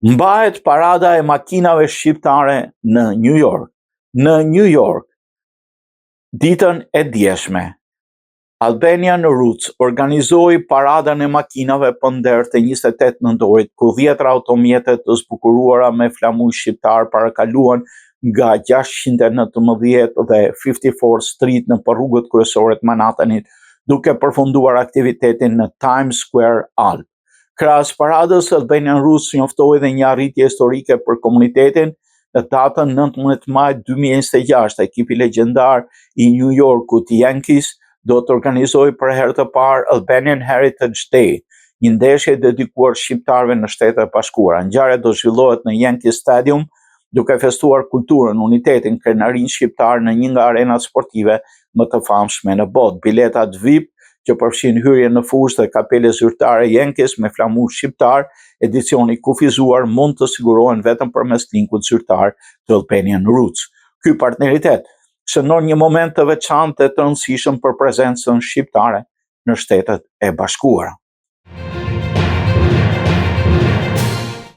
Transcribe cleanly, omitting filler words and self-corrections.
Mbahet parada e makinave shqiptare në New York. Në New York, ditën e djeshme, Albanian Roots organizoi paradën e makinave përnder të 28 nëntorit, ku 10 automjete të zbukuruara me flamuj shqiptar parakaluan nga 619 dhe 54 Street në rrugët kryesore të Manhattanit, duke përfunduar aktivitetin në Times Square Alp. Krahas paradës, Albanian Roots njoftoi dhe një arritje historike për komunitetin. Në datën 19 maj 2026, ekipi legjendar i New Yorkut Yankees do të organizojë për herë të parë Albanian Heritage Day, një ndeshje dedikuar shqiptarëve në Shtetet e Bashkuara. Ngjarja do zhvillohet në Yankee Stadium, duke festuar kulturën, unitetin, krenarinë shqiptare në një nga arenat sportive më të famshme në botë. Biletat VIP që përfshin hyrje në fushë dhe kapele zyrtare Yankees me flamur shqiptar, edicioni kufizuar mund të sigurohen vetëm përmes linkut zyrtar të Albanian Roots. Ky partneritet shënon një moment të veçantë të rëndësishëm për prezencën shqiptare në Shtetet e Bashkuara.